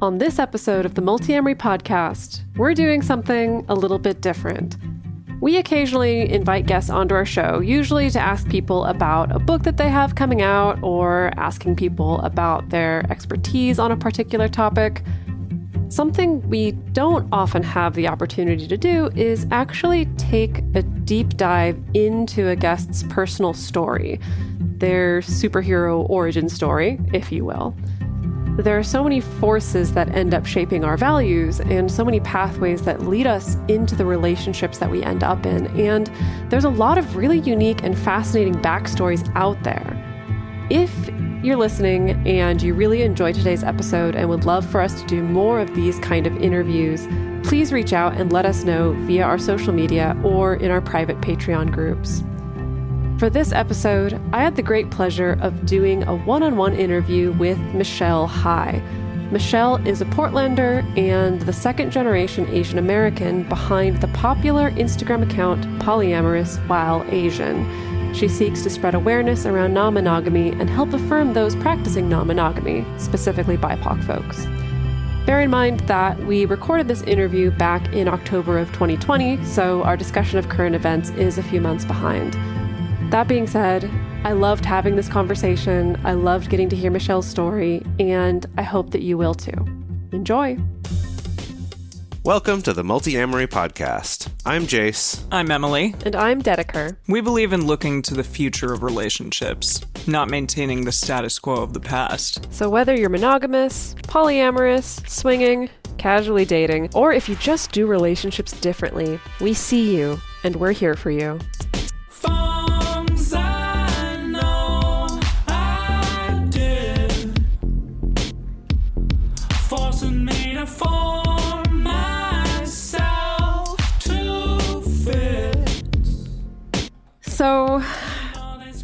On this episode of the Multiamory podcast, we're doing something a little bit different. We occasionally invite guests onto our show, usually to ask people about a book that they have coming out or asking people about their expertise on a particular topic. Something we don't often have the opportunity to do is actually take a deep dive into a guest's personal story, their superhero origin story, if you will. There are so many forces that end up shaping our values and so many pathways that lead us into the relationships that we end up in. And there's a lot of really unique and fascinating backstories out there. If you're listening and you really enjoyed today's episode and would love for us to do more of these kind of interviews, please reach out and let us know via our social media or in our private Patreon groups. For this episode, I had the great pleasure of doing a one-on-one interview with Michelle Hai. Michelle is a Portlander and the second-generation Asian American behind the popular Instagram account Polyamorous while Asian. She seeks to spread awareness around non-monogamy and help affirm those practicing non-monogamy, specifically BIPOC folks. Bear in mind that we recorded this interview back in October of 2020, so our discussion of current events is a few months behind. That being said, I loved having this conversation. I loved getting to hear Michelle's story, and I hope that you will too. Enjoy. Welcome to the Multiamory podcast. I'm Jace. I'm Emily. And I'm Dedeker. We believe in looking to the future of relationships, not maintaining the status quo of the past. So whether you're monogamous, polyamorous, swinging, casually dating, or if you just do relationships differently, we see you, and we're here for you. So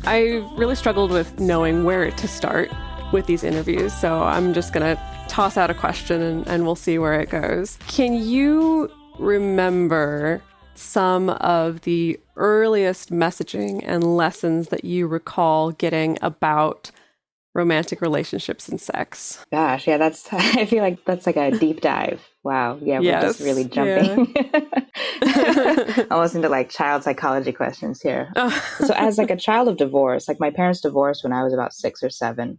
I really struggled with knowing where to start with these interviews, so I'm just going to toss out a question and we'll see where it goes. Can you remember some of the earliest messaging and lessons that you recall getting about romantic relationships and sex? Gosh, yeah, I feel like that's like a deep dive. Wow. Yeah, yes, we're just really jumping. Yeah. Almost into like child psychology questions here. So as like a child of divorce, like my parents divorced when I was about 6 or 7.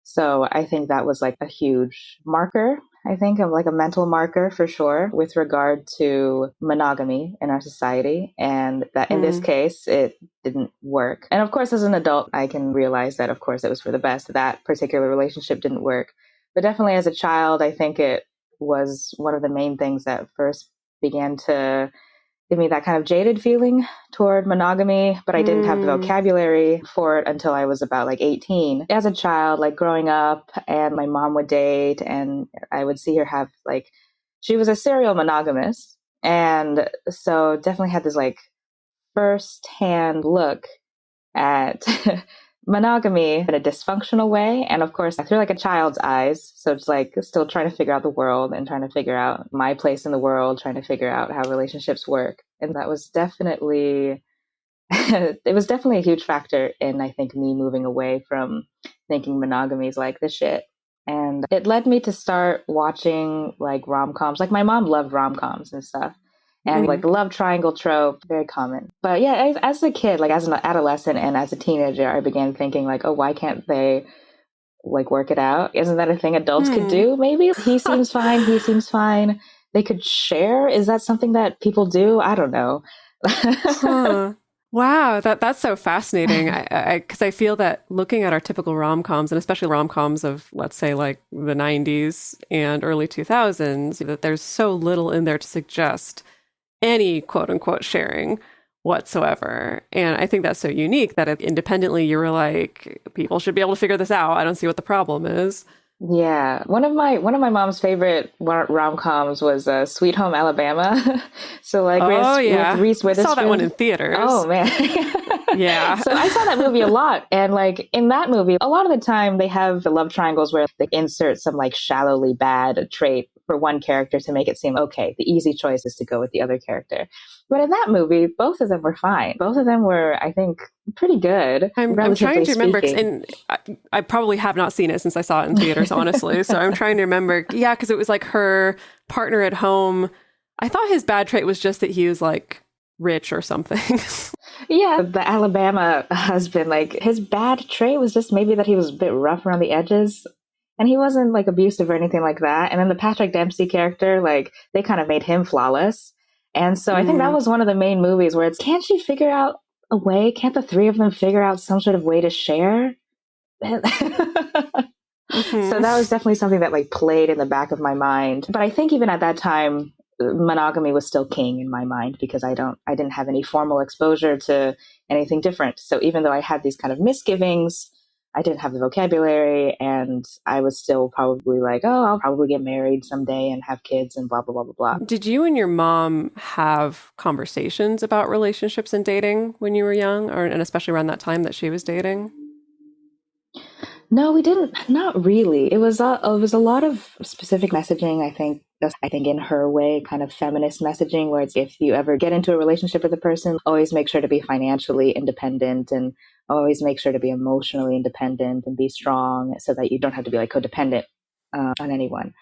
So I think that was like a huge marker, I think, of like a mental marker for sure with regard to monogamy in our society. And that in this case, it didn't work. And of course, as an adult, I can realize that, of course, it was for the best. That particular relationship didn't work. But definitely as a child, I think it was one of the main things that first began to give me that kind of jaded feeling toward monogamy, but I didn't have the vocabulary for it until I was about like 18. As a child, like growing up, and my mom would date and I would see her have like, she was a serial monogamist. And so definitely had this like first-hand look at monogamy in a dysfunctional way. And of course, through like a child's eyes. So it's like still trying to figure out the world and trying to figure out my place in the world, trying to figure out how relationships work. And that was definitely, it was definitely a huge factor in, I think, me moving away from thinking monogamy is like the shit. And it led me to start watching like rom-coms. Like my mom loved rom-coms and stuff. And like the love triangle trope, very common. But yeah, as a kid, like as an adolescent and as a teenager, I began thinking like, oh, why can't they like work it out? Isn't that a thing adults could do? Maybe he seems fine. He seems fine. They could share. Is that something that people do? I don't know. Wow, that's so fascinating. Because I feel that looking at our typical rom-coms, and especially rom-coms of, let's say, like the 90s and early 2000s, that there's so little in there to suggest any quote-unquote sharing whatsoever. And I think that's so unique that independently you were like, people should be able to figure this out. I don't see what the problem is. Yeah. One of my mom's favorite rom-coms was Sweet Home Alabama. So like with Reese Witherspoon. I saw that one in theaters. Oh man. Yeah. So I saw that movie a lot. And like in that movie, a lot of the time they have the love triangles where they insert some like shallowly bad trait for one character to make it seem okay. The easy choice is to go with the other character. But in that movie, both of them were fine. Both of them were, I think, pretty good. I'm trying to remember, and I probably have not seen it since I saw it in theaters, honestly. So I'm trying to remember. Yeah, because it was like her partner at home. I thought his bad trait was just that he was like rich or something. Yeah, the Alabama husband, like his bad trait was just maybe that he was a bit rough around the edges. And he wasn't like abusive or anything like that. And then the Patrick Dempsey character, like they kind of made him flawless. And so I think that was one of the main movies where it's, can't she figure out a way? Can't the three of them figure out some sort of way to share? So that was definitely something that like played in the back of my mind. But I think even at that time, monogamy was still king in my mind because I didn't have any formal exposure to anything different. So even though I had these kind of misgivings, I didn't have the vocabulary, and I was still probably like, oh, I'll probably get married someday and have kids and blah, blah, blah, blah, blah. Did you and your mom have conversations about relationships and dating when you were young, and especially around that time that she was dating? No, we didn't. Not really. It was a lot of specific messaging, I think. I think in her way, kind of feminist messaging, where it's if you ever get into a relationship with a person, always make sure to be financially independent and always make sure to be emotionally independent and be strong so that you don't have to be like codependent on anyone.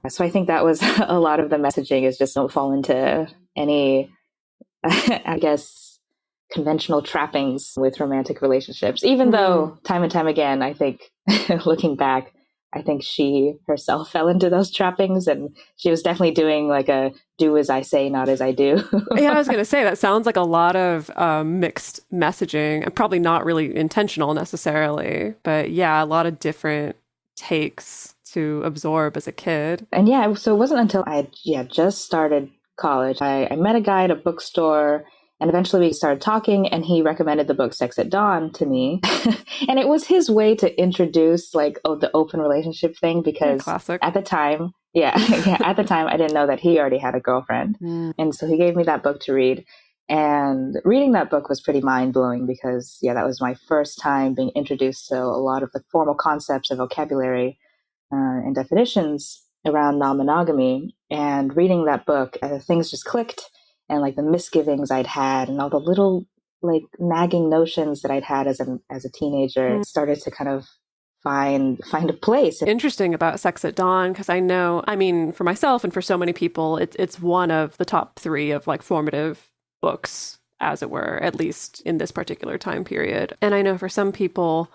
So I think that was a lot of the messaging is just don't fall into any, I guess, conventional trappings with romantic relationships, even though time and time again, I think looking back, I think she herself fell into those trappings, and she was definitely doing like a do as I say, not as I do. Yeah, I was going to say that sounds like a lot of mixed messaging, and probably not really intentional necessarily, but yeah, a lot of different takes to absorb as a kid. And yeah, so it wasn't until I just started college. I met a guy at a bookstore. And eventually we started talking, and he recommended the book Sex at Dawn to me. And it was his way to introduce like, the open relationship thing, because at the time, at the time I didn't know that he already had a girlfriend. And so he gave me that book to read. And reading that book was pretty mind-blowing because, that was my first time being introduced to a lot of the formal concepts of vocabulary and definitions around non-monogamy. And reading that book, things just clicked. And like the misgivings I'd had and all the little like nagging notions that I'd had as a teenager started to kind of find a place. Interesting about Sex at Dawn, because I know, I mean, for myself and for so many people, it's one of the top 3 of like formative books, as it were, at least in this particular time period. And I know for some people,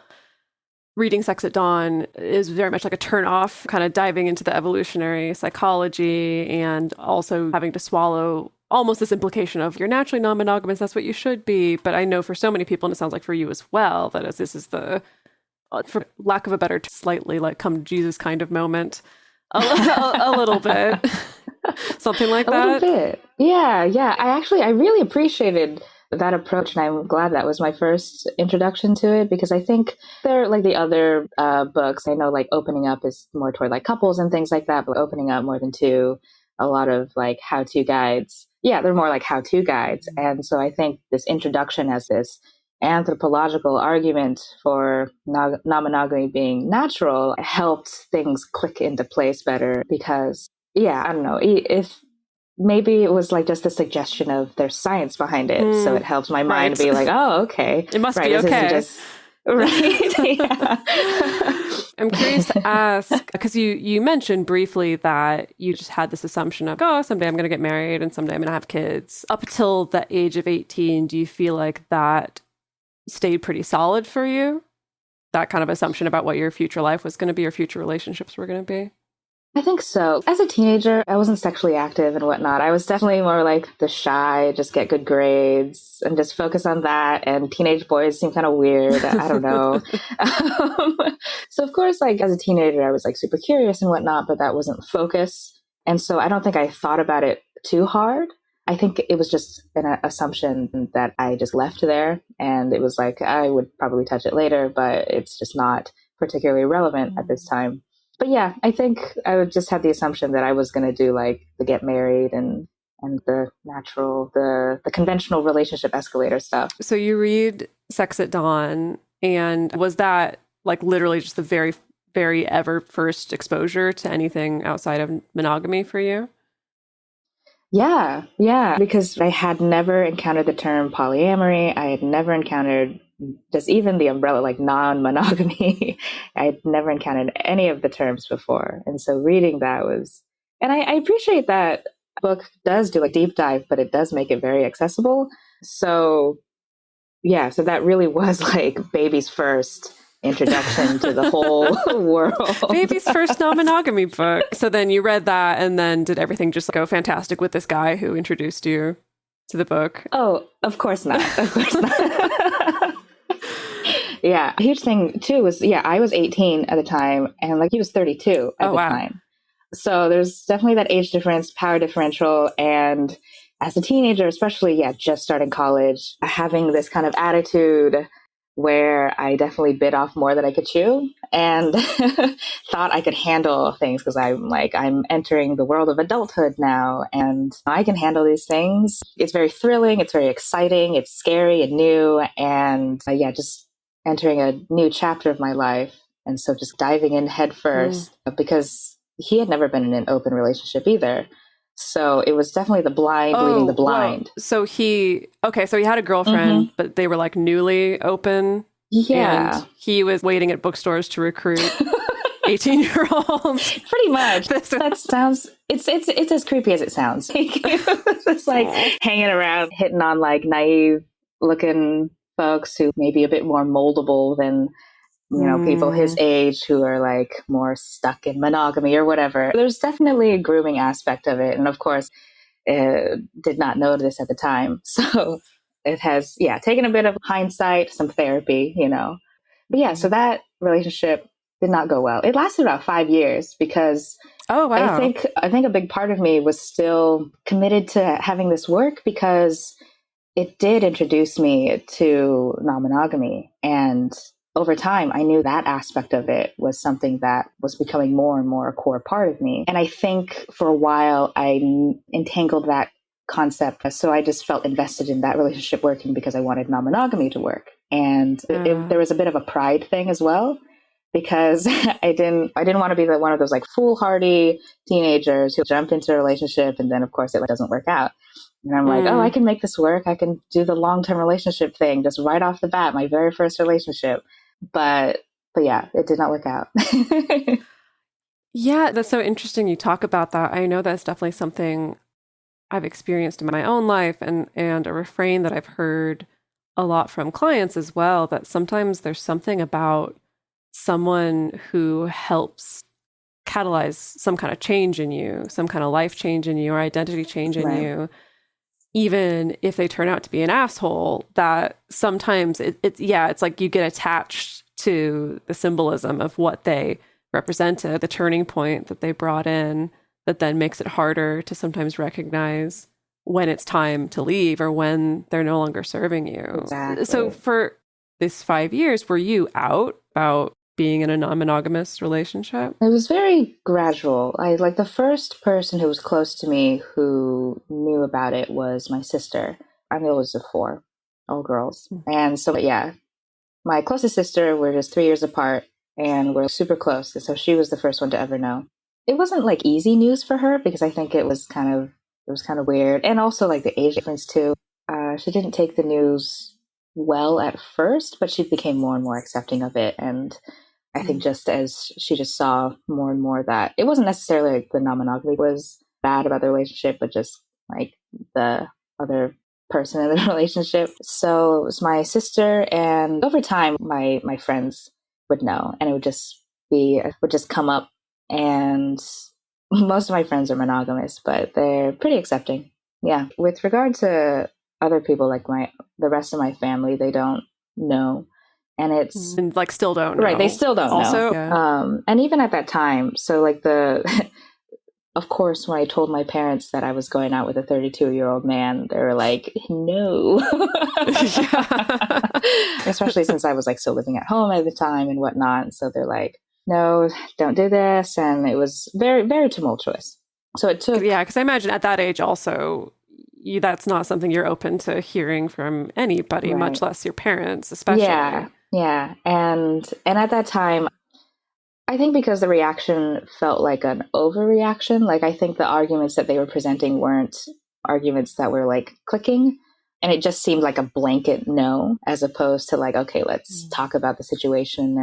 reading Sex at Dawn is very much like a turn off, kind of diving into the evolutionary psychology and also having to swallow almost this implication of you're naturally non-monogamous, that's what you should be. But I know for so many people, and it sounds like for you as well, that this is the, for lack of a better, slightly like come to Jesus kind of moment, a little bit, something like that. A little bit. Yeah. I really appreciated that approach, and I'm glad that was my first introduction to it, because I think they're like the other books. I know like Opening Up is more toward like couples and things like that, but Opening Up more than 2, a lot of like how-to guides. Yeah, they're more like how-to guides. And so I think this introduction as this anthropological argument for non-monogamy being natural helped things click into place better because, I don't know, if maybe it was like just a suggestion of there's science behind it. So it helps my mind be like, oh, okay. It must be okay. Right. Yeah. I'm curious to ask, because you mentioned briefly that you just had this assumption of, someday I'm going to get married and someday I'm going to have kids. Up until the age of 18, do you feel like that stayed pretty solid for you? That kind of assumption about what your future life was going to be or future relationships were going to be? I think so. As a teenager, I wasn't sexually active and whatnot. I was definitely more like the shy, just get good grades and just focus on that. And teenage boys seem kind of weird. I don't know. So of course, like as a teenager, I was like super curious and whatnot, but that wasn't the focus. And so I don't think I thought about it too hard. I think it was just an assumption that I just left there. And it was like, I would probably touch it later, but it's just not particularly relevant at this time. But yeah, I think I would just have the assumption that I was going to do like the get married and the natural, the conventional relationship escalator stuff. So you read Sex at Dawn, and was that like literally just the very very ever first exposure to anything outside of monogamy for you? Yeah, because I had never encountered the term polyamory. I had never encountered just even the umbrella, like non-monogamy. I had never encountered any of the terms before. And so reading that was, and I appreciate that book does do a deep dive, but it does make it very accessible. So yeah, so that really was like baby's first introduction to the whole world. Baby's first non-monogamy book. So then you read that, and then did everything just go fantastic with this guy who introduced you to the book? Oh, of course not. Of course not. Yeah. A huge thing too was, I was 18 at the time, and like he was 32 at the time. So there's definitely that age difference, power differential. And as a teenager, especially, just starting college, having this kind of attitude where I definitely bit off more than I could chew and thought I could handle things because I'm entering the world of adulthood now and I can handle these things. It's very thrilling. It's very exciting. It's scary and new. And just entering a new chapter of my life. And so just diving in head first because he had never been in an open relationship either. So it was definitely the blind leading the blind. Whoa. So he had a girlfriend, but they were like newly open. Yeah. And he was waiting at bookstores to recruit 18-year-olds. Pretty much. That sounds, it's as creepy as it sounds. It's like hanging around, hitting on like naive looking folks who may be a bit more moldable than people his age who are like more stuck in monogamy or whatever. There's definitely a grooming aspect of it. And of course, did not know this at the time. So it has, taken a bit of hindsight, some therapy, But so that relationship did not go well. It lasted about 5 years because I think a big part of me was still committed to having this work because it did introduce me to non-monogamy. And over time, I knew that aspect of it was something that was becoming more and more a core part of me. And I think for a while, I entangled that concept. So I just felt invested in that relationship working because I wanted non-monogamy to work. And there was a bit of a pride thing as well, because I didn't want to be one of those like foolhardy teenagers who jump into a relationship and then, of course, it doesn't work out. And I'm like, I can make this work. I can do the long-term relationship thing just right off the bat, my very first relationship. But it did not work out. Yeah, that's so interesting you talk about that. I know that's definitely something I've experienced in my own life and a refrain that I've heard a lot from clients as well, that sometimes there's something about someone who helps catalyze some kind of change in you, some kind of life change in you or identity change in you. Even if they turn out to be an asshole, that sometimes it's like you get attached to the symbolism of what they represented, the turning point that they brought in, that then makes it harder to sometimes recognize when it's time to leave or when they're no longer serving you. Exactly. So for this 5 years, were you out about being in a non-monogamous relationship? It was very gradual. The first person who was close to me who knew about it was my sister. I'm the oldest of 4, all girls. And so, my closest sister, we're just 3 years apart and we're super close. And so she was the first one to ever know. It wasn't like easy news for her because I think it was kind of weird. And also like the age difference too. She didn't take the news well at first, but she became more and more accepting of it. And I think just as she just saw more and more that it wasn't necessarily like the non-monogamy was bad about the relationship, but just like the other person in the relationship. So it was my sister, and over time, my friends would know, and it would just come up. And most of my friends are monogamous, but they're pretty accepting. Yeah. With regard to other people, like the rest of my family, they don't know. And it's like still don't know. Right. They still don't also, know. Yeah. And even at that time, so like of course, when I told my parents that I was going out with a 32-year-old man, they were like, no. Especially since I was like still living at home at the time and whatnot. So they're like, no, don't do this. And it was very, very tumultuous. So it took... Yeah, because I imagine at that age also, that's not something you're open to hearing from anybody, right. Much less your parents, especially. Yeah. And at that time, I think because the reaction felt like an overreaction. Like, I think the arguments that they were presenting weren't arguments that were like clicking. And it just seemed like a blanket no, as opposed to like, okay, let's talk about the situation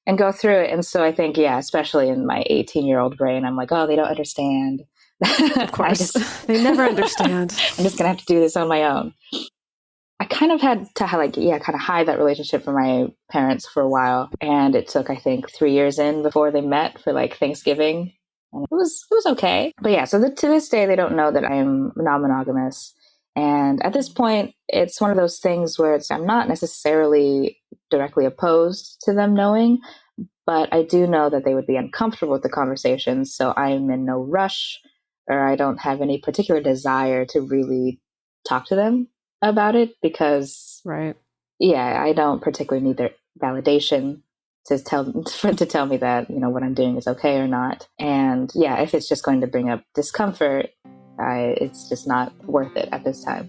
and go through it. And so I think, yeah, especially in my 18-year-old brain, I'm like, oh, they don't understand. Of course. They never understand. I'm just going to have to do this on my own. I kind of had to kind of hide that relationship from my parents for a while. And it took, I think, 3 years in before they met for like Thanksgiving. And it was okay. But yeah, so to this day, they don't know that I'm non-monogamous. And at this point, it's one of those things where I'm not necessarily directly opposed to them knowing, but I do know that they would be uncomfortable with the conversation. So I'm in no rush, or I don't have any particular desire to really talk to them about it, because right. Yeah, I don't particularly need their validation to tell me that, what I'm doing is okay or not. And yeah, if it's just going to bring up discomfort, it's just not worth it at this time.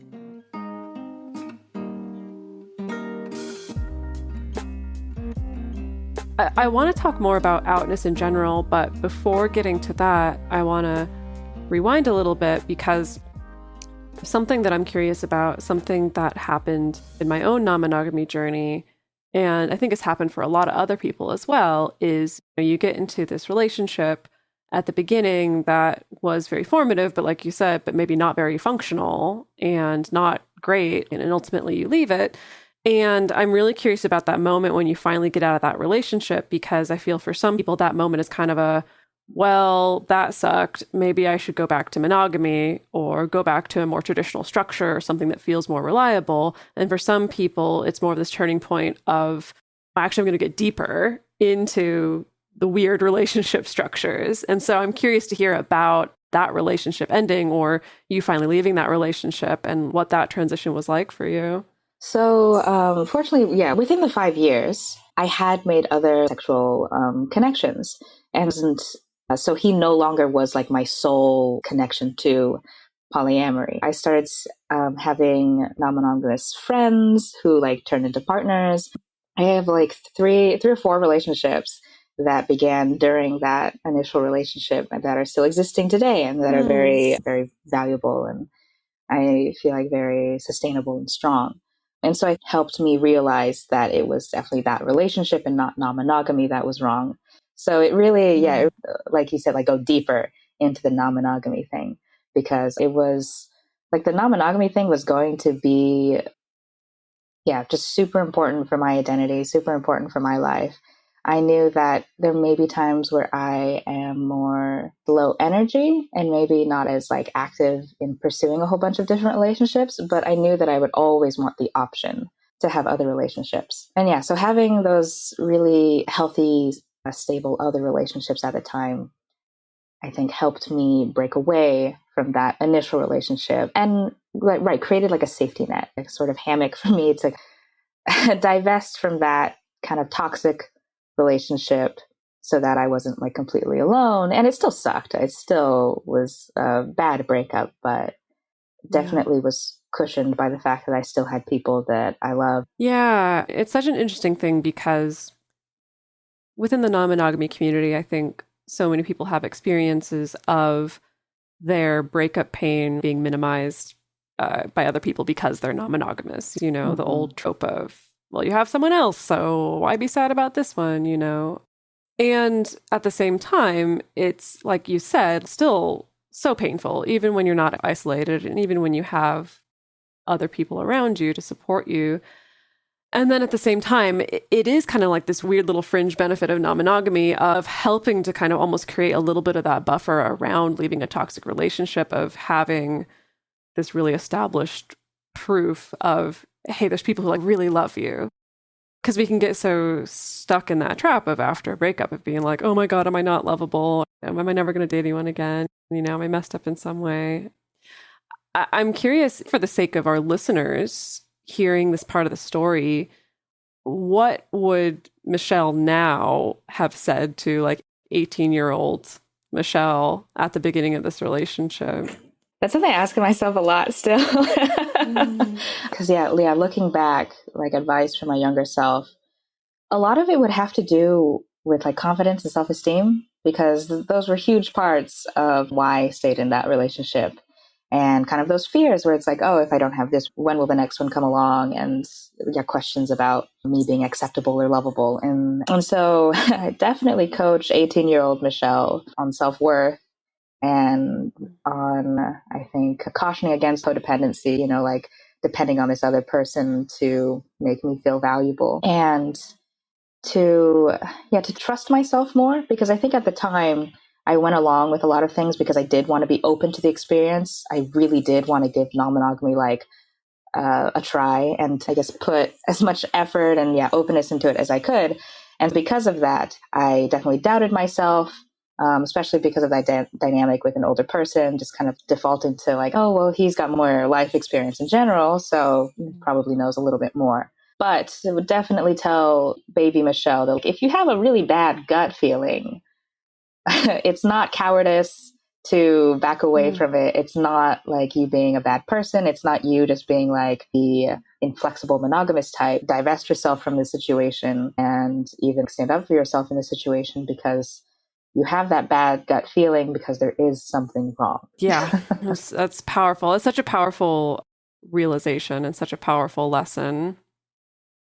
I want to talk more about outness in general, but before getting to that, I want to rewind a little bit, because something that I'm curious about, something that happened in my own non-monogamy journey, and I think it's happened for a lot of other people as well, is you get into this relationship at the beginning that was very formative, but like you said, but maybe not very functional and not great, and ultimately you leave it. And I'm really curious about that moment when you finally get out of that relationship, because I feel for some people that moment is kind of a, well, that sucked. Maybe I should go back to monogamy or go back to a more traditional structure or something that feels more reliable. And for some people, it's more of this turning point of, actually, I'm going to get deeper into the weird relationship structures. And so I'm curious to hear about that relationship ending, or you finally leaving that relationship, and what that transition was like for you. So, fortunately, yeah, within the 5 years, I had made other sexual connections. And so he no longer was like my sole connection to polyamory. I started having non-monogamous friends who like turned into partners. I have like three or four relationships that began during that initial relationship and that are still existing today, and that are very, very valuable, and I feel like very sustainable and strong. And so it helped me realize that it was definitely that relationship and not non-monogamy that was wrong. So it really, like you said, like go deeper into the non-monogamy thing, because it was like the non-monogamy thing was going to be, just super important for my identity, super important for my life. I knew that there may be times where I am more low energy and maybe not as like active in pursuing a whole bunch of different relationships, but I knew that I would always want the option to have other relationships. And so having those really healthy, stable other relationships at the time, I think helped me break away from that initial relationship and created like a safety net, like a sort of hammock for me to divest from that kind of toxic relationship, so that I wasn't like completely alone. And it still sucked. It still was a bad breakup, but definitely was cushioned by the fact that I still had people that I love. Yeah, it's such an interesting thing, because within the non-monogamy community, I think so many people have experiences of their breakup pain being minimized by other people because they're non-monogamous. The old trope of, well, you have someone else, so why be sad about this one, And at the same time, it's, like you said, still so painful, even when you're not isolated and even when you have other people around you to support you. And then at the same time, it is kind of like this weird little fringe benefit of non-monogamy, of helping to kind of almost create a little bit of that buffer around leaving a toxic relationship, of having this really established proof of, hey, there's people who like really love you. Because we can get so stuck in that trap of after a breakup of being like, oh my God, am I not lovable? Am I never going to date anyone again? Am I messed up in some way? I'm curious, for the sake of our listeners hearing this part of the story, what would Michelle now have said to like 18-year-old Michelle at the beginning of this relationship? That's something I ask myself a lot still. Because looking back, like advice from my younger self, a lot of it would have to do with like confidence and self-esteem, because those were huge parts of why I stayed in that relationship. And kind of those fears where it's like, oh, if I don't have this, when will the next one come along? And yeah, questions about me being acceptable or lovable. And so I definitely coached 18-year-old Michelle on self-worth and on, I think, cautioning against codependency, like depending on this other person to make me feel valuable. And to trust myself more, because I think at the time I went along with a lot of things because I did want to be open to the experience. I really did want to give non-monogamy a try, and I guess put as much effort and openness into it as I could. And because of that, I definitely doubted myself, especially because of that dynamic with an older person, just kind of defaulting to like, oh, well, he's got more life experience in general, so he probably knows a little bit more. But it would definitely tell baby Michelle that if you have a really bad gut feeling, it's not cowardice to back away from it. It's not like you being a bad person. It's not you just being like the inflexible monogamous type. Divest yourself from the situation and even stand up for yourself in the situation, because you have that bad gut feeling because there is something wrong. Yeah, that's powerful. It's such a powerful realization and such a powerful lesson.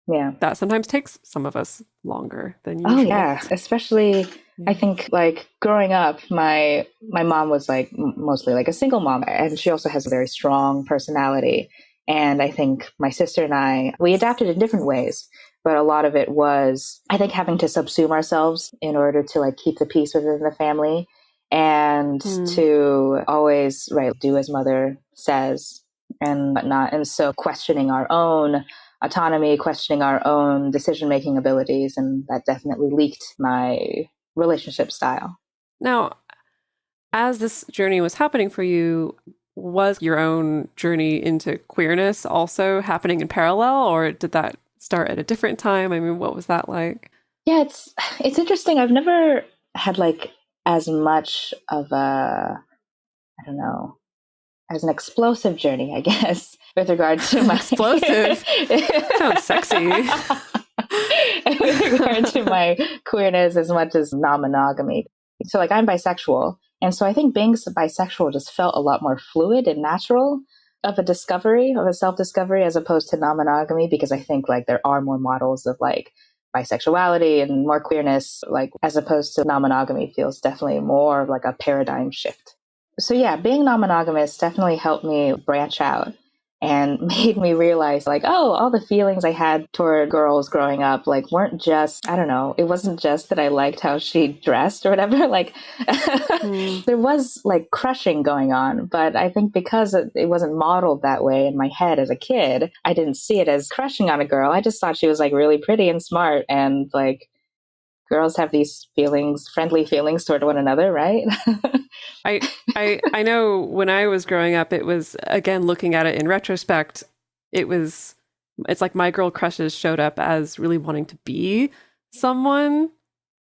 Yeah. That sometimes takes some of us longer than usual. Oh, yeah. Especially, I think, like, growing up, my mom was, like, mostly, like, a single mom. And she also has a very strong personality. And I think my sister and I, we adapted in different ways. But a lot of it was, I think, having to subsume ourselves in order to, like, keep the peace within the family. And to always, do as mother says and whatnot. And so questioning our own autonomy, questioning our own decision-making abilities, and that definitely leaked my relationship style. Now, as this journey was happening for you, was your own journey into queerness also happening in parallel, or did that start at a different time? I mean, what was that like? Yeah, it's interesting. I've never had like as much of I don't know, as an explosive journey, I guess, with regard to my explosive. Sounds sexy. With regard to my queerness as much as non-monogamy. So like I'm bisexual. And so I think being bisexual just felt a lot more fluid and natural of a self-discovery as opposed to non-monogamy, because I think like there are more models of like bisexuality and more queerness, like as opposed to non-monogamy feels definitely more of like a paradigm shift. So yeah, being non-monogamous definitely helped me branch out and made me realize like, oh, all the feelings I had toward girls growing up, like weren't just, I don't know, it wasn't just that I liked how she dressed or whatever. Like there was like crushing going on, but I think because it wasn't modeled that way in my head as a kid, I didn't see it as crushing on a girl. I just thought she was like really pretty and smart, and like girls have these feelings, friendly feelings toward one another, right? I know when I was growing up, it was, again, looking at it in retrospect, it's like my girl crushes showed up as really wanting to be someone.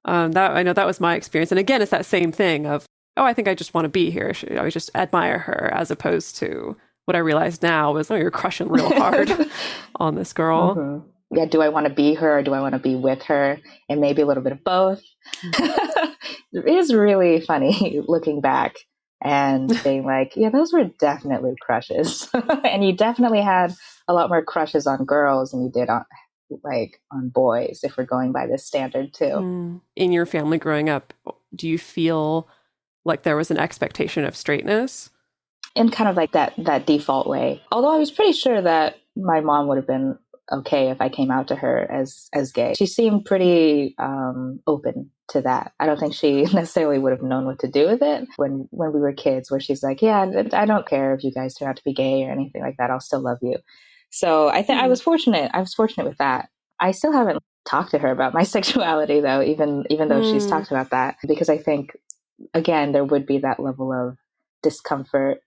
That I know that was my experience. And again, it's that same thing of, oh, I think I just want to be here. I just admire her, as opposed to what I realized now was, oh, you're crushing real hard on this girl. Mm-hmm. Yeah, do I want to be her or do I want to be with her? And maybe a little bit of both. It is really funny looking back and being like, yeah, those were definitely crushes. And you definitely had a lot more crushes on girls than you did on boys, if we're going by this standard too. In your family growing up, do you feel like there was an expectation of straightness? In kind of like that default way. Although I was pretty sure that my mom would have been okay if I came out to her as gay. She seemed pretty open to that. I don't think she necessarily would have known what to do with it when we were kids, where she's like, yeah, I don't care if you guys turn out to be gay or anything like that. I'll still love you. So I think I was fortunate. I was fortunate with that. I still haven't talked to her about my sexuality though, even though she's talked about that, because I think, again, there would be that level of discomfort.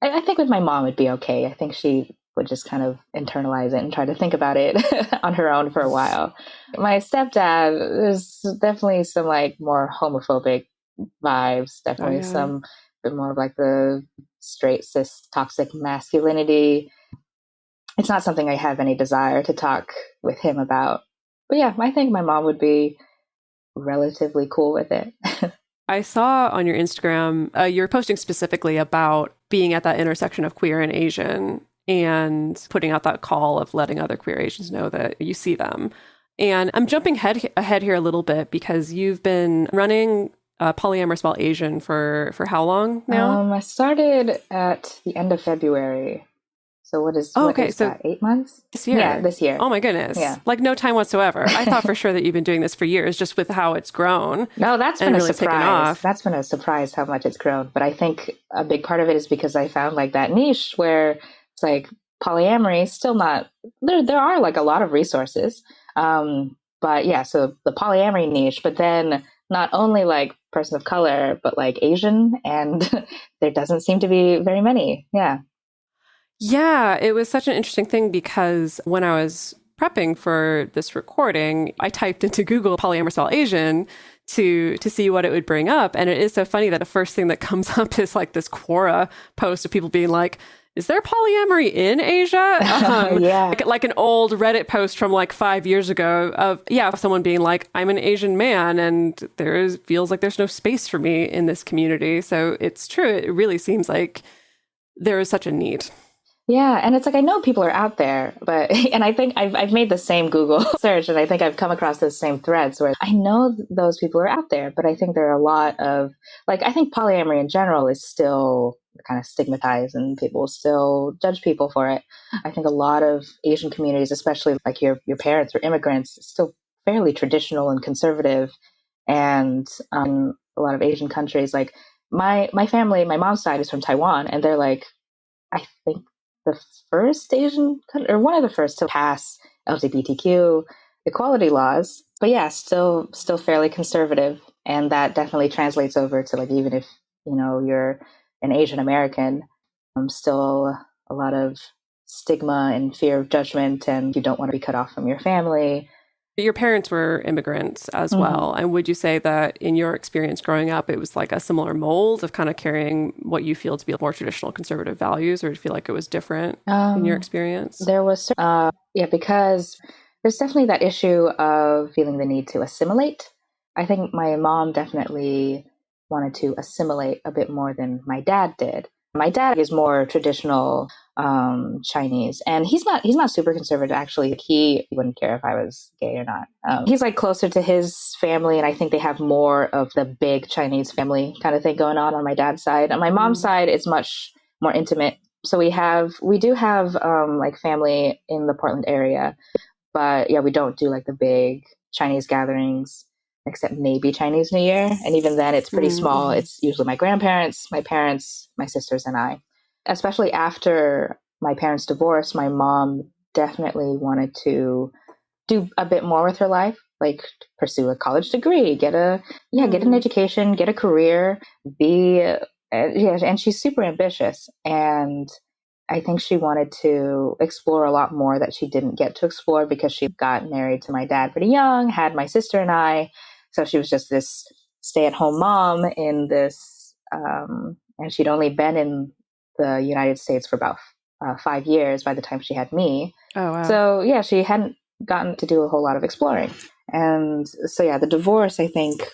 I think with my mom it'd be okay. I think she would just kind of internalize it and try to think about it on her own for a while. My stepdad, there's definitely some like more homophobic vibes, definitely some bit more of like the straight cis toxic masculinity. It's not something I have any desire to talk with him about. But yeah, I think my mom would be relatively cool with it. I saw on your Instagram, you're posting specifically about being at that intersection of queer and Asian and putting out that call of letting other queer Asians know that you see them. And I'm jumping ahead here a little bit because you've been running Polyamorous while Asian for how long now? I started at the end of February. So what is that? 8 months? This year. Yeah, this year. Oh my goodness. Yeah. Like no time whatsoever. I thought for sure that you've been doing this for years, just with how it's grown. No, that's been a really taken surprise. off. That's been a surprise how much it's grown. But I think a big part of it is because I found like that niche where it's like polyamory is still not there are like a lot of resources. But yeah, so the polyamory niche, but then not only like person of color, but like Asian, and there doesn't seem to be very many. Yeah. Yeah, it was such an interesting thing because when I was prepping for this recording, I typed into Google polyamorous while Asian to see what it would bring up. And it is so funny that the first thing that comes up is like this Quora post of people being like, is there polyamory in Asia? Yeah. Like an old Reddit post from like 5 years ago of someone being like, I'm an Asian man and feels like there's no space for me in this community. So it's true. It really seems like there is such a need. Yeah, and it's like I know people are out there, but and I think I've made the same Google search, and I think I've come across those same threads where I know those people are out there, but I think there are a lot of like I think polyamory in general is still kind of stigmatized, and people still judge people for it. I think a lot of Asian communities, especially like your parents or immigrants, still fairly traditional and conservative, and a lot of Asian countries like my family, my mom's side is from Taiwan, and they're like I think the first Asian country, or one of the first to pass LGBTQ equality laws. But yeah, still fairly conservative. And that definitely translates over to like, even if, you're an Asian American, still a lot of stigma and fear of judgment, and you don't want to be cut off from your family. Your parents were immigrants as well. And would you say that in your experience growing up, it was like a similar mold of kind of carrying what you feel to be more traditional conservative values, or do you feel like it was different in your experience? There was, because there's definitely that issue of feeling the need to assimilate. I think my mom definitely wanted to assimilate a bit more than my dad did. My dad is more traditional Chinese, and he's not super conservative. Actually, he wouldn't care if I was gay or not. He's like closer to his family, and I think they have more of the big Chinese family kind of thing going on my dad's side. On my mom's side, it's much more intimate. So we do have like family in the Portland area, but yeah, we don't do like the big Chinese gatherings, except maybe Chinese New Year. And even then it's pretty small. It's usually my grandparents, my parents, my sisters, and I. Especially after my parents' divorce, my mom definitely wanted to do a bit more with her life, like pursue a college degree, get an education, get a career, and she's super ambitious. And I think she wanted to explore a lot more that she didn't get to explore because she got married to my dad pretty young, had my sister and I. So she was just this stay-at-home mom in this, and she'd only been in the United States for about 5 years by the time she had me. Oh, wow. So yeah, she hadn't gotten to do a whole lot of exploring. And so yeah, the divorce, I think,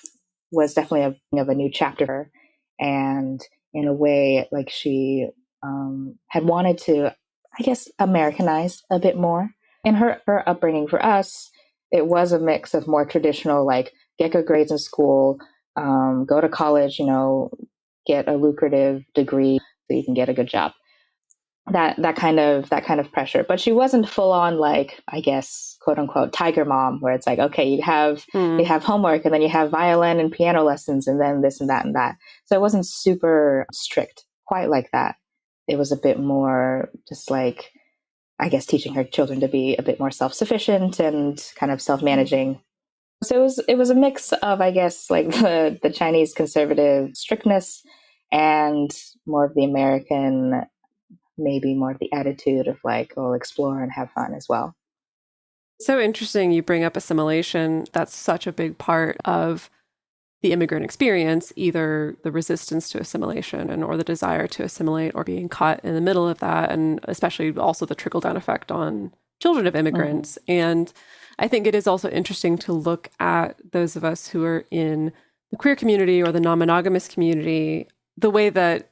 was definitely a new chapter for her. And in a way, like she had wanted to, I guess, Americanize a bit more. In her upbringing for us, it was a mix of more traditional, like get good grades in school, go to college, get a lucrative degree so you can get a good job. That kind of pressure. But she wasn't full on like, I guess, quote unquote, tiger mom, where it's like, okay, you have homework and then you have violin and piano lessons and then this and that and that. So it wasn't super strict quite like that. It was a bit more just like, I guess, teaching her children to be a bit more self-sufficient and kind of self-managing. So it was a mix of, I guess, like the Chinese conservative strictness and more of the American, maybe more of the attitude of like, oh, explore and have fun as well. So interesting you bring up assimilation. That's such a big part of the immigrant experience, either the resistance to assimilation or the desire to assimilate or being caught in the middle of that, and especially also the trickle-down effect on children of immigrants. And I think it is also interesting to look at those of us who are in the queer community or the non-monogamous community, the way that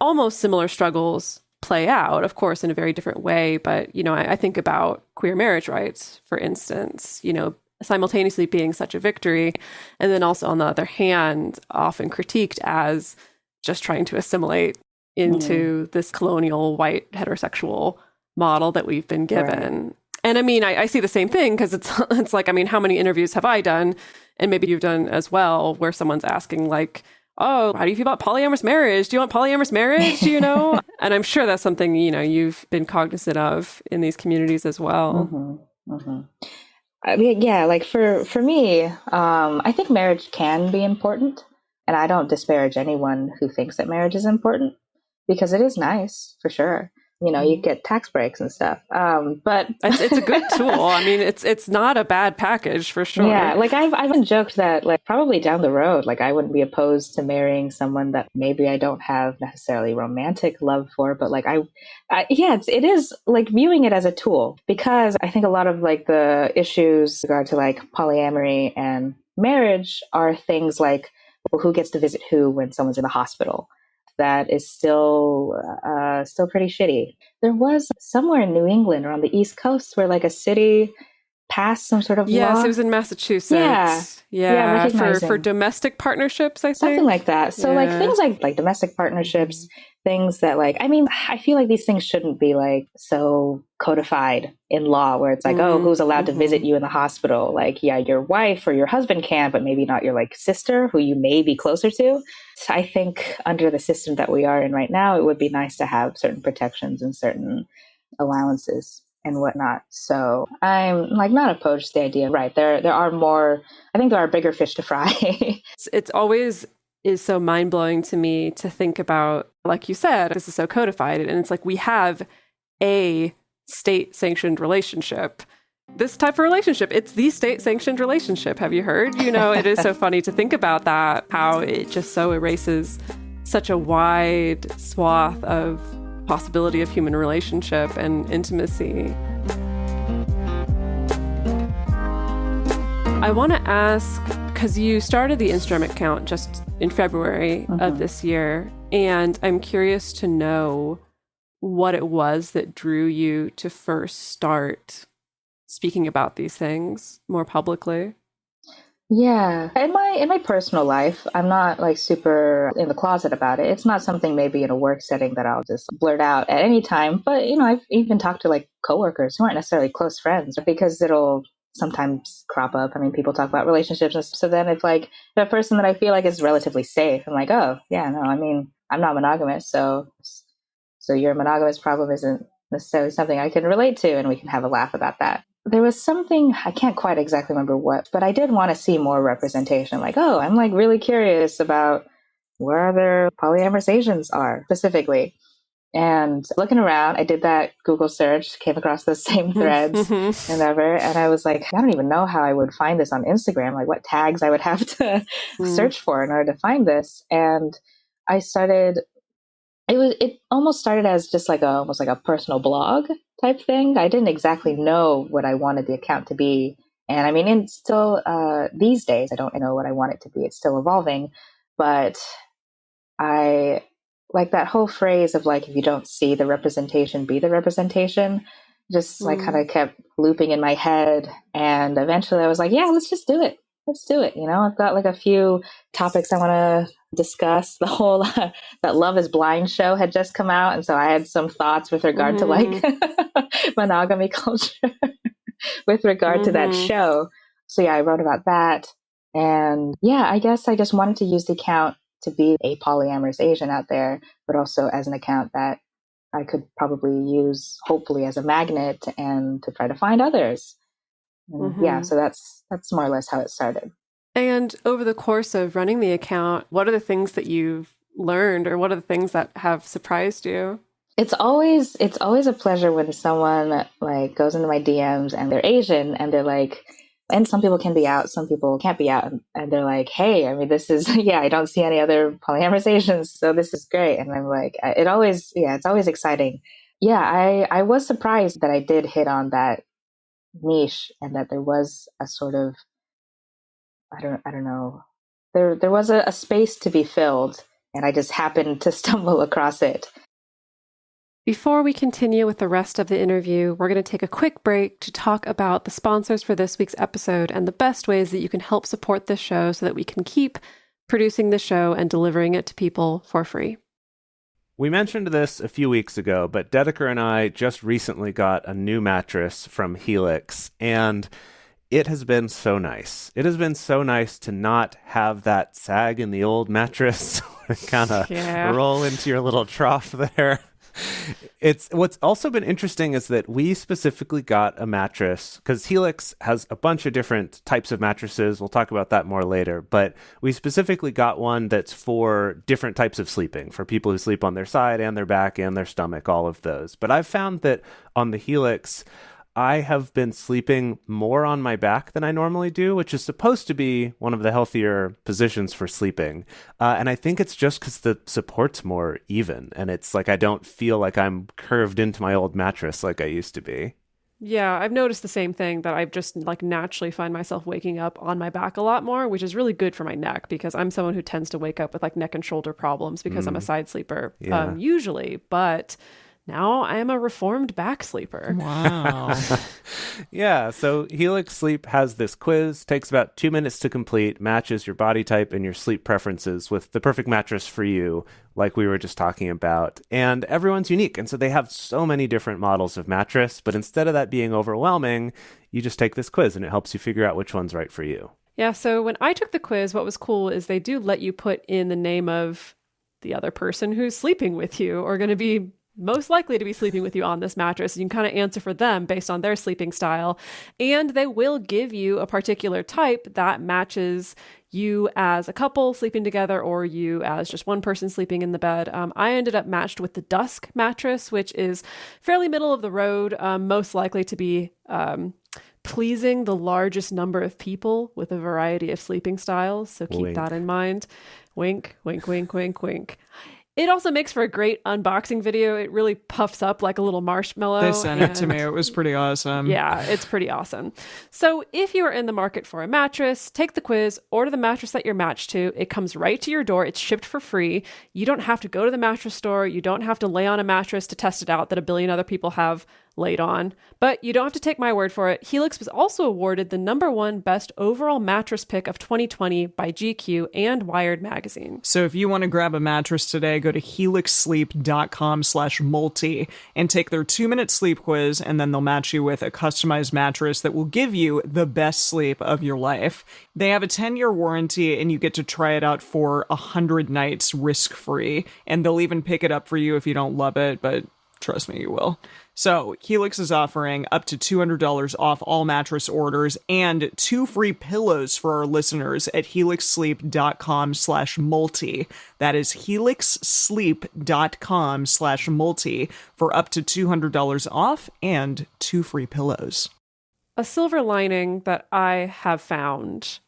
almost similar struggles play out, of course, in a very different way. But, I think about queer marriage rights, for instance, simultaneously being such a victory, and then also, on the other hand, often critiqued as just trying to assimilate into this colonial white heterosexual model that we've been given. Right. And I mean, I see the same thing, because it's like, I mean, how many interviews have I done, and maybe you've done as well, where someone's asking like, oh, how do you feel about polyamorous marriage? Do you want polyamorous marriage? And I'm sure that's something, you've been cognizant of in these communities as well. I mean, yeah, like for me, I think marriage can be important, and I don't disparage anyone who thinks that marriage is important, because it is nice for sure. You get tax breaks and stuff. But it's a good tool. I mean, it's not a bad package for sure. Yeah, like I've joked that like probably down the road, like I wouldn't be opposed to marrying someone that maybe I don't have necessarily romantic love for, but like it is like viewing it as a tool, because I think a lot of like the issues with regard to like polyamory and marriage are things like, well, who gets to visit who when someone's in the hospital. That is still pretty shitty. There was somewhere in New England or on the East Coast where like a city passed some sort of law. Yes, it was in Massachusetts. Yeah, for domestic partnerships, I think. Something like that. So like things like domestic partnerships, things that like, I mean, I feel like these things shouldn't be like so codified in law, where it's like, oh, who's allowed to visit you in the hospital? Like, yeah, your wife or your husband can, but maybe not your like sister who you may be closer to. So I think under the system that we are in right now, it would be nice to have certain protections and certain allowances and whatnot. So I'm like not opposed to the idea. Right. There are more, I think there are bigger fish to fry. It's always is so mind-blowing to me to think about, like you said, this is so codified. And it's like we have a state-sanctioned relationship. This type of relationship, it's the state-sanctioned relationship. Have you heard? It is so funny to think about that, how it just so erases such a wide swath of possibility of human relationship and intimacy. I want to ask, because you started the Instagram account just in February of this year, and I'm curious to know what it was that drew you to first start speaking about these things more publicly. Yeah. In my personal life, I'm not like super in the closet about it. It's not something maybe in a work setting that I'll just blurt out at any time. But, I've even talked to like coworkers who aren't necessarily close friends, because it'll sometimes crop up. I mean, people talk about relationships. And so then if like a person that I feel like is relatively safe, I'm like, oh, yeah, no, I mean, I'm not monogamous. So your monogamous problem isn't necessarily something I can relate to, and we can have a laugh about that. There was something, I can't quite exactly remember what, but I did want to see more representation. Like, oh, I'm like really curious about where other polyamorous Asians are specifically. And looking around, I did that Google search, came across those same threads and ever. And I was like, I don't even know how I would find this on Instagram, like what tags I would have to search for in order to find this. And I started, it almost started as just like almost like a personal blog type thing. I didn't exactly know what I wanted the account to be. And I mean, it's still, these days, I don't know what I want it to be. It's still evolving, but I like that whole phrase of like, if you don't see the representation, be the representation, just like kind of kept looping in my head. And eventually I was like, yeah, let's just do it. Let's do it. I've got like a few topics I want to discuss. The whole that Love is Blind show had just come out. And so I had some thoughts with regard to like monogamy culture with regard to that show. So yeah, I wrote about that. And yeah, I guess I just wanted to use the account to be a polyamorous Asian out there, but also as an account that I could probably use, hopefully, as a magnet and to try to find others. And yeah, so that's more or less how it started. And over the course of running the account, what are the things that you've learned, or what are the things that have surprised you? It's always a pleasure when someone like goes into my DMs and they're Asian and they're like, and some people can be out, some people can't be out. And they're like, hey, I mean, this is, yeah, I don't see any other polyamorous Asians, so this is great. And I'm like, it's always exciting. Yeah, I was surprised that I did hit on that niche, and that there was a sort of, I don't know, there was a space to be filled, and I just happened to stumble across it. Before we continue with the rest of the interview, we're going to take a quick break to talk about the sponsors for this week's episode and the best ways that you can help support this show so that we can keep producing the show and delivering it to people for free. We mentioned this a few weeks ago, but Dedeker and I just recently got a new mattress from Helix, and it has been so nice. It has been so nice to not have that sag in the old mattress kind of roll into your little trough there. It's what's also been interesting is that we specifically got a mattress because Helix has a bunch of different types of mattresses. We'll talk about that more later, but we specifically got one that's for different types of sleeping, for people who sleep on their side and their back and their stomach, all of those. But I've found that on the Helix, I have been sleeping more on my back than I normally do, which is supposed to be one of the healthier positions for sleeping. And I think it's just because the support's more even. And it's like I don't feel like I'm curved into my old mattress like I used to be. Yeah, I've noticed the same thing, that I just like naturally find myself waking up on my back a lot more, which is really good for my neck because I'm someone who tends to wake up with like neck and shoulder problems because I'm a side sleeper usually. But now I am a reformed back sleeper. Wow. Yeah, so Helix Sleep has this quiz, takes about 2 minutes to complete, matches your body type and your sleep preferences with the perfect mattress for you, like we were just talking about. And everyone's unique, and so they have so many different models of mattress, but instead of that being overwhelming, you just take this quiz and it helps you figure out which one's right for you. Yeah, so when I took the quiz, what was cool is they do let you put in the name of the other person who's sleeping with you or going to be most likely to be sleeping with you on this mattress. You can kind of answer for them based on their sleeping style. And they will give you a particular type that matches you as a couple sleeping together or you as just one person sleeping in the bed. I ended up matched with the Dusk mattress, which is fairly middle of the road, most likely to be pleasing the largest number of people with a variety of sleeping styles. So keep that in mind. Wink, wink, wink, wink, wink. It also makes for a great unboxing video. It really puffs up like a little marshmallow. They sent it to me. It was pretty awesome. Yeah, it's pretty awesome. So if you are in the market for a mattress, take the quiz, order the mattress that you're matched to. It comes right to your door. It's shipped for free. You don't have to go to the mattress store. You don't have to lay on a mattress to test it out that a billion other people have laid on. But you don't have to take my word for it. Helix was also awarded the #1 best overall mattress pick of 2020 by GQ and Wired magazine. So if you want to grab a mattress today, go to helixsleep.com/multi and take their 2-minute sleep quiz, and then they'll match you with a customized mattress that will give you the best sleep of your life. They have a 10-year warranty, and you get to try it out for 100 nights risk-free, and they'll even pick it up for you if you don't love it, but trust me, you will. So Helix is offering up to $200 off all mattress orders and 2 free pillows for our listeners at helixsleep.com/multi. That is helixsleep.com/multi for up to $200 off and 2 free pillows. A silver lining that I have found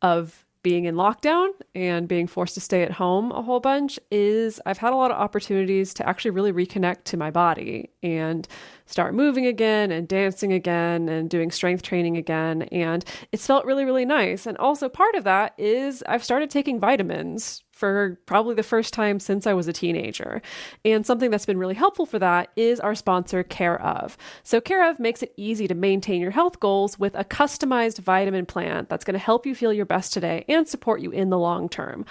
of being in lockdown and being forced to stay at home a whole bunch is I've had a lot of opportunities to actually really reconnect to my body and start moving again and dancing again and doing strength training again. And it's felt really, really nice. And also part of that is I've started taking vitamins for probably the first time since I was a teenager. And something that's been really helpful for that is our sponsor, Care Of. So Care Of makes it easy to maintain your health goals with a customized vitamin plan that's going to help you feel your best today and support you in the long term.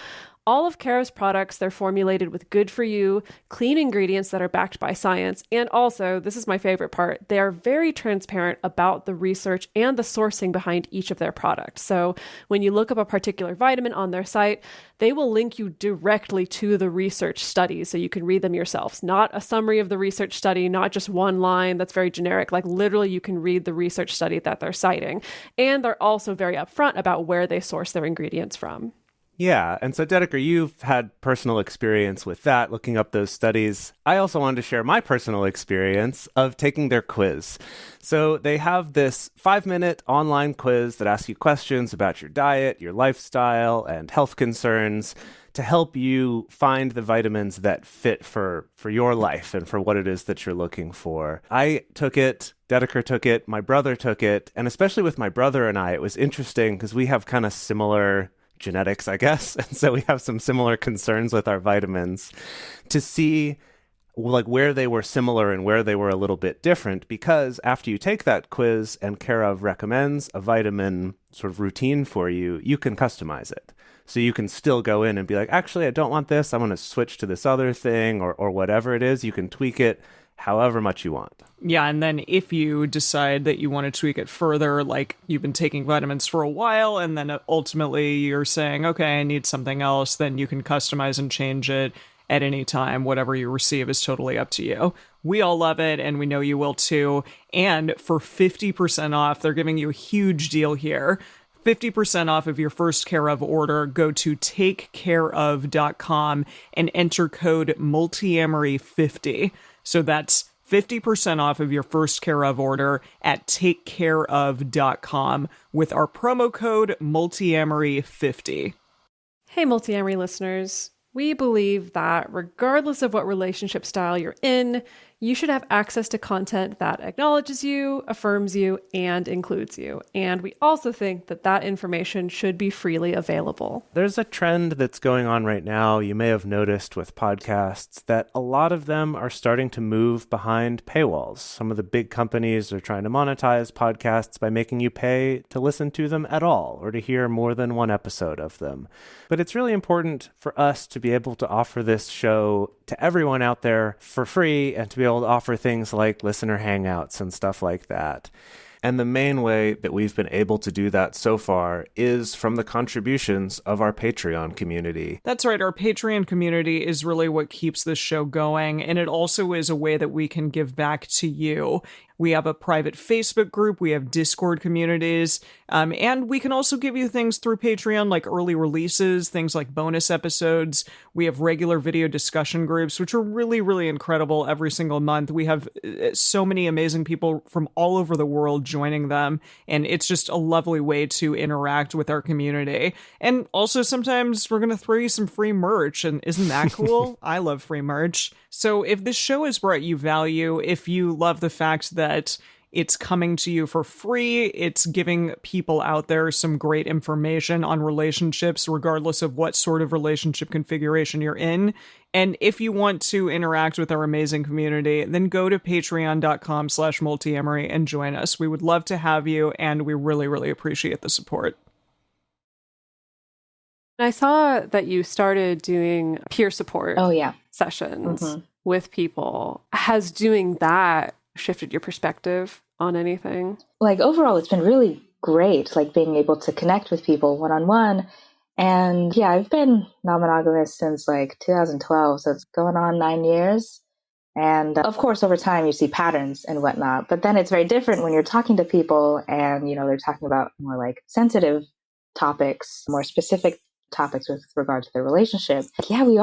All of Care Of's products, they're formulated with good-for-you, clean ingredients that are backed by science. And also, this is my favorite part, they are very transparent about the research and the sourcing behind each of their products. So when you look up a particular vitamin on their site, they will link you directly to the research studies so you can read them yourselves. Not a summary of the research study, not just one line that's very generic. Like literally you can read the research study that they're citing. And they're also very upfront about where they source their ingredients from. Yeah, and so Dedeker, you've had personal experience with that, looking up those studies. I also wanted to share my personal experience of taking their quiz. So they have this 5-minute online quiz that asks you questions about your diet, your lifestyle, and health concerns to help you find the vitamins that fit for your life and for what it is that you're looking for. I took it, Dedeker took it, my brother took it, and especially with my brother and I, it was interesting because we have kind of similar genetics, I guess. And so we have some similar concerns with our vitamins to see like where they were similar and where they were a little bit different, because after you take that quiz and Care of recommends a vitamin sort of routine for you, you can customize it. So you can still go in and be like, actually, I don't want this. I'm going to switch to this other thing or whatever it is. You can tweak it however much you want. Yeah, and then if you decide that you want to tweak it further, like you've been taking vitamins for a while, and then ultimately you're saying, okay, I need something else, then you can customize and change it at any time. Whatever you receive is totally up to you. We all love it, and we know you will too. And for 50% off, they're giving you a huge deal here. 50% off of your first Care of order. Go to takecareof.com and enter code Multiamory50. So that's 50% off of your first Care of order at takecareof.com with our promo code Multiamory50. Hey, Multiamory listeners. We believe that regardless of what relationship style you're in, you should have access to content that acknowledges you, affirms you, and includes you. And we also think that that information should be freely available. There's a trend that's going on right now, you may have noticed with podcasts, that a lot of them are starting to move behind paywalls. Some of the big companies are trying to monetize podcasts by making you pay to listen to them at all or to hear more than one episode of them. But it's really important for us to be able to offer this show to everyone out there for free and to be able to offer things like listener hangouts and stuff like that. And the main way that we've been able to do that so far is from the contributions of our Patreon community. That's right. Our Patreon community is really what keeps this show going, and it also is a way that we can give back to you. We have a private Facebook group, we have Discord communities, and we can also give you things through Patreon like early releases, things like bonus episodes. We have regular video discussion groups, which are really, really incredible every single month. We have so many amazing people from all over the world joining them, and it's just a lovely way to interact with our community. And also sometimes we're going to throw you some free merch, and isn't that cool? I love free merch. So if this show has brought you value, if you love the fact that it's coming to you for free, it's giving people out there some great information on relationships, regardless of what sort of relationship configuration you're in. And if you want to interact with our amazing community, then go to patreon.com/multiamory and join us. We would love to have you, and we really, really appreciate the support. I saw that you started doing peer support sessions with people. Has doing that shifted your perspective on anything? Like overall, it's been really great, like being able to connect with people one-on-one. And yeah, I've been non-monogamous since like 2012, so it's going on 9 years. And of course, over time, you see patterns and whatnot. But then it's very different when you're talking to people and, you know, they're talking about more like sensitive topics, more specific topics with regard to their relationship. Yeah, we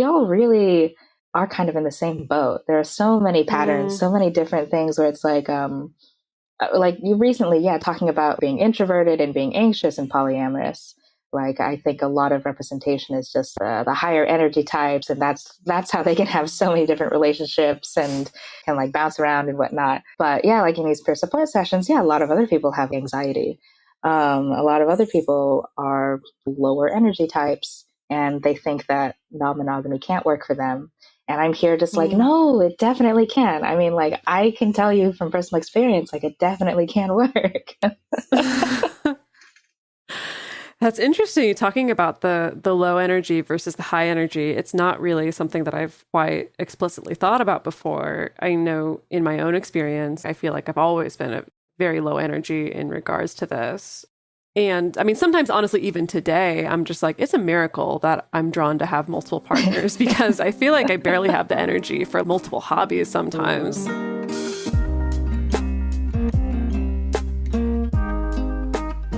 all really are kind of in the same boat. There are so many patterns, so many different things where it's like you recently, talking about being introverted and being anxious and polyamorous. Like, I think a lot of representation is just the higher energy types, and that's how they can have so many different relationships and can like bounce around and whatnot. But yeah, like in these peer support sessions, a lot of other people have anxiety. A lot of other people are lower energy types, and they think that non-monogamy can't work for them. And I'm here just like, no, it definitely can. I mean, like, I can tell you from personal experience, like, it definitely can work. That's interesting. Talking about the low energy versus the high energy. It's not really something that I've quite explicitly thought about before. I know in my own experience, I feel like I've always been a very low energy in regards to this. And I mean, sometimes, honestly, even today, I'm just like, it's a miracle that I'm drawn to have multiple partners because I feel like I barely have the energy for multiple hobbies sometimes.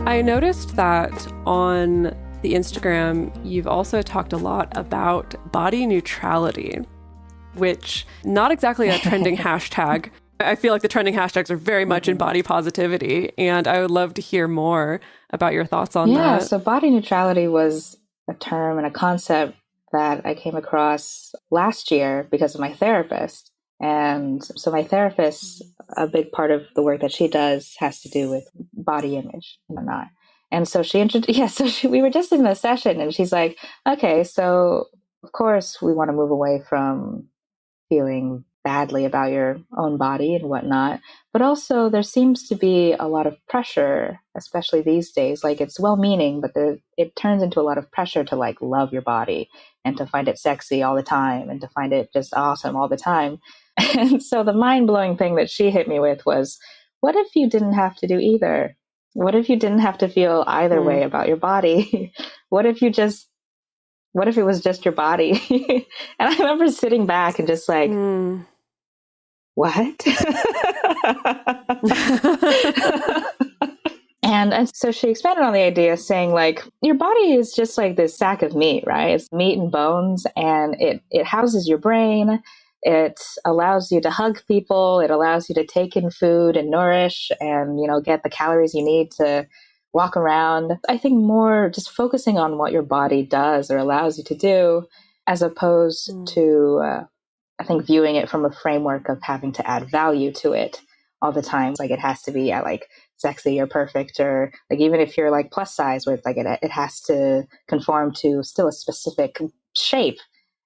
I noticed that on the Instagram, you've also talked a lot about body neutrality, which not exactly a trending hashtag. I feel like the trending hashtags are very much in body positivity, and I would love to hear more about your thoughts on that. Yeah, so body neutrality was a term and a concept that I came across last year because of my therapist. And so my therapist, a big part of the work that she does has to do with body image and whatnot. And so we were just in a session and she's like, okay, so of course we want to move away from feeling badly about your own body and whatnot. But also there seems to be a lot of pressure, especially these days. Like it's well-meaning, but it turns into a lot of pressure to like love your body and to find it sexy all the time and to find it just awesome all the time. And so the mind-blowing thing that she hit me with was, what if you didn't have to do either? What if you didn't have to feel either way about your body? What if it was just your body? And I remember sitting back and just like, what? And so she expanded on the idea saying like, your body is just like this sack of meat, right? It's meat and bones, and it houses your brain. It allows you to hug people. It allows you to take in food and nourish and, get the calories you need to walk around. I think more just focusing on what your body does or allows you to do, as opposed to, I think, viewing it from a framework of having to add value to it all the time. Like it has to be like sexy or perfect, or like even if you're like plus size, where like it has to conform to still a specific shape,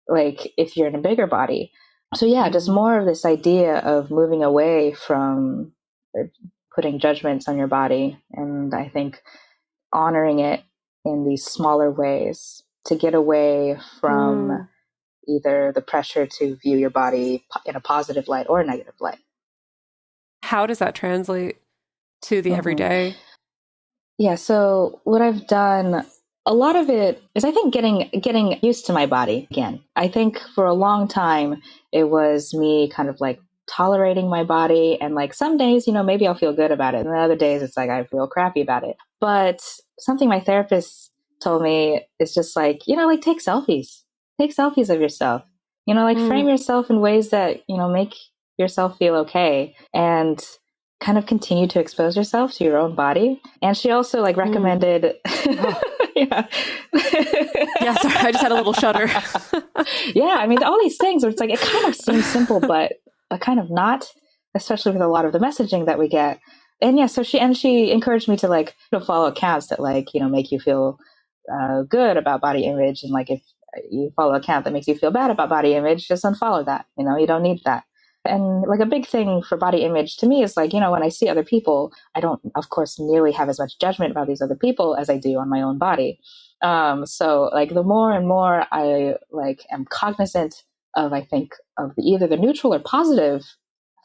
like if you're in a bigger body. So yeah, just more of this idea of moving away from putting judgments on your body, and I think honoring it in these smaller ways to get away from either the pressure to view your body in a positive light or a negative light. How does that translate to the everyday? Yeah, so what I've done, a lot of it is, I think, getting used to my body again. I think for a long time, it was me kind of like tolerating my body, and like some days, maybe I'll feel good about it, and then other days it's like I feel crappy about it. But something my therapist told me is just like, like take selfies of yourself, like frame yourself in ways that, make yourself feel okay, and kind of continue to expose yourself to your own body. And she also like recommended, yeah. Yeah, sorry, I just had a little shudder. Yeah, I mean, all these things where it's like, it kind of seems simple, but kind of not, especially with a lot of the messaging that we get. And yeah, so she encouraged me to like follow accounts that like, make you feel good about body image. And like, if you follow an account that makes you feel bad about body image, just unfollow that. You don't need that. And like a big thing for body image to me is like, when I see other people, I don't, of course, nearly have as much judgment about these other people as I do on my own body. So like the more and more I like am cognizant of, I think, of either the neutral or positive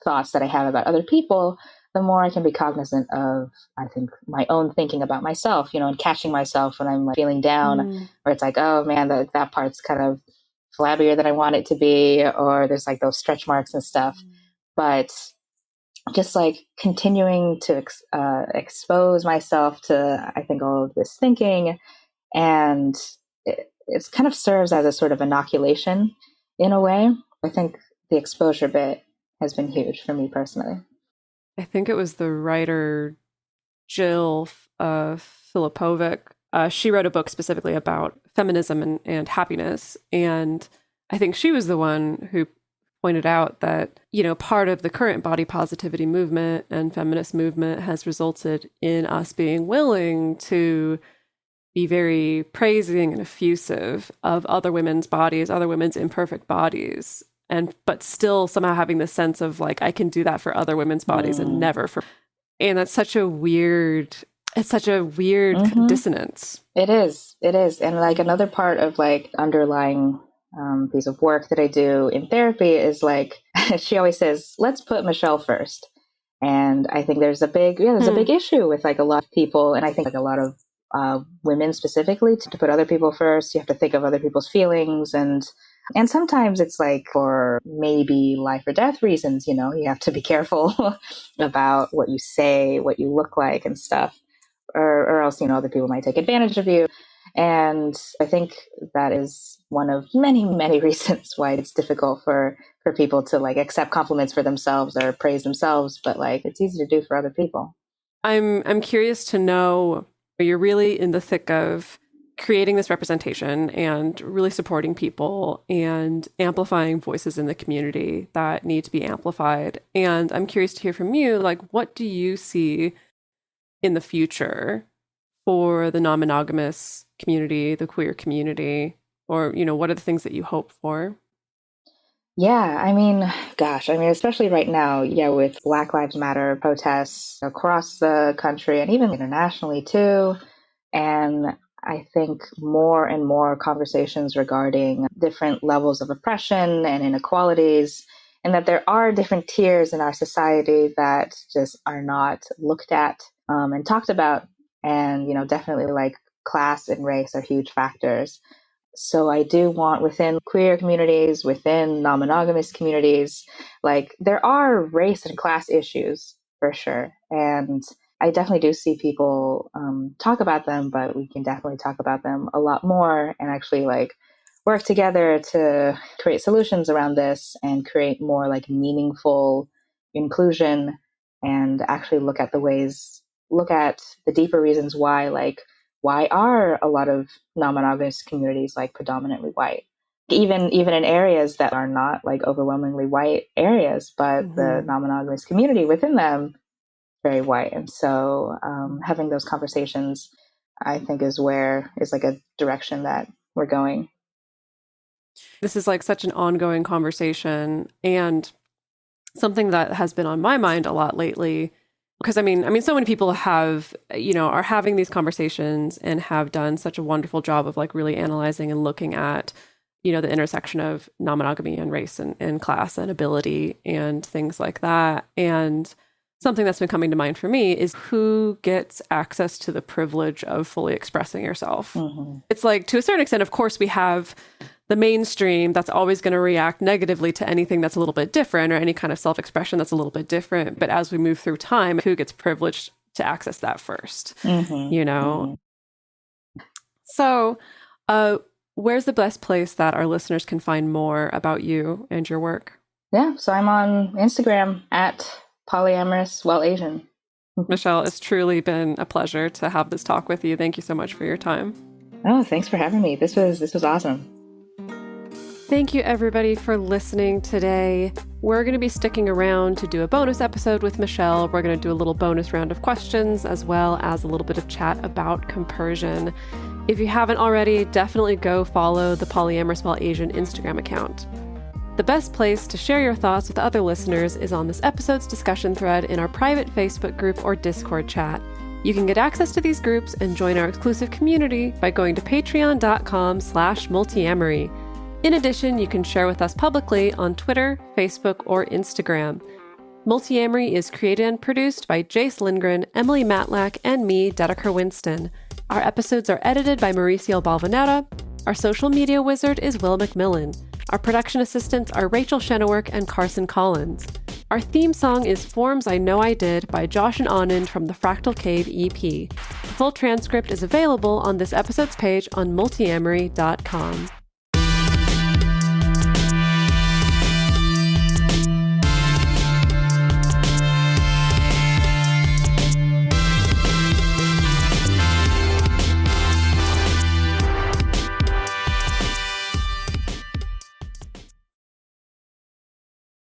thoughts that I have about other people, the more I can be cognizant of, I think, my own thinking about myself, and catching myself when I'm like feeling down, where it's like, oh man, that part's kind of flabbier than I want it to be, or there's like those stretch marks and stuff. But just like continuing to expose myself to, I think, all of this thinking, and it's kind of serves as a sort of inoculation in a way. I think the exposure bit has been huge for me personally. I think it was the writer Jill Filipovic. She wrote a book specifically about feminism and happiness. And I think she was the one who pointed out that, part of the current body positivity movement and feminist movement has resulted in us being willing to be very praising and effusive of other women's bodies, other women's imperfect bodies. But still somehow having the sense of like, I can do that for other women's bodies and never for, and that's such a weird, dissonance. It is. And like another part of like underlying piece of work that I do in therapy is like, she always says, let's put Michelle first. And I think there's a big issue with like a lot of people. And I think like a lot of women specifically to put other people first. You have to think of other people's feelings, and sometimes it's like for maybe life or death reasons, you have to be careful about what you say, what you look like and stuff, or else, other people might take advantage of you. And I think that is one of many, many reasons why it's difficult for people to like accept compliments for themselves or praise themselves, but like it's easy to do for other people. I'm curious to know, you're really in the thick of creating this representation and really supporting people and amplifying voices in the community that need to be amplified. And I'm curious to hear from you, like, what do you see in the future for the non-monogamous community, the queer community, or, what are the things that you hope for? Yeah, I mean, gosh, I mean, especially right now, yeah, with Black Lives Matter protests across the country and even internationally too. And I think more and more conversations regarding different levels of oppression and inequalities, and that there are different tiers in our society that just are not looked at and talked about. And, definitely like class and race are huge factors. So I do want within queer communities, within non-monogamous communities, like there are race and class issues for sure. And I definitely do see people talk about them, but we can definitely talk about them a lot more and actually like work together to create solutions around this and create more like meaningful inclusion and actually look at the deeper reasons why are a lot of non-monogamous communities like predominantly white, even in areas that are not like overwhelmingly white areas, but the non-monogamous community within them very white. And so having those conversations, I think is like a direction that we're going. This is like such an ongoing conversation and something that has been on my mind a lot lately. Because I mean, so many people are having these conversations and have done such a wonderful job of like really analyzing and looking at, the intersection of non-monogamy and race and class and ability and things like that. And something that's been coming to mind for me is who gets access to the privilege of fully expressing yourself. Mm-hmm. It's like, to a certain extent, of course, we have the mainstream that's always going to react negatively to anything that's a little bit different or any kind of self-expression that's a little bit different. But as we move through time, who gets privileged to access that first, Mm-hmm. So where's the best place that our listeners can find more about you and your work? Yeah, so I'm on Instagram at Polyamorous While Asian. Michelle, it's truly been a pleasure to have this talk with you. Thank you so much for your time. Oh, thanks for having me. This was awesome. Thank you, everybody, for listening today. We're going to be sticking around to do a bonus episode with Michelle. We're going to do a little bonus round of questions, as well as a little bit of chat about compersion. If you haven't already, definitely go follow the Polyamorous While Asian Instagram account. The best place to share your thoughts with other listeners is on this episode's discussion thread in our private Facebook group or Discord chat. You can get access to these groups and join our exclusive community by going to patreon.com/multiamory. In addition, you can share with us publicly on Twitter, Facebook, or Instagram. Multiamory is created and produced by Jace Lindgren, Emily Matlack, and me, Dedeker Winston. Our episodes are edited by Mauricio Balvanera. Our social media wizard is Will McMillan. Our production assistants are Rachel Shenowork and Carson Collins. Our theme song is Forms I Know I Did by Josh and Anand from the Fractal Cave EP. The full transcript is available on this episode's page on multiamory.com.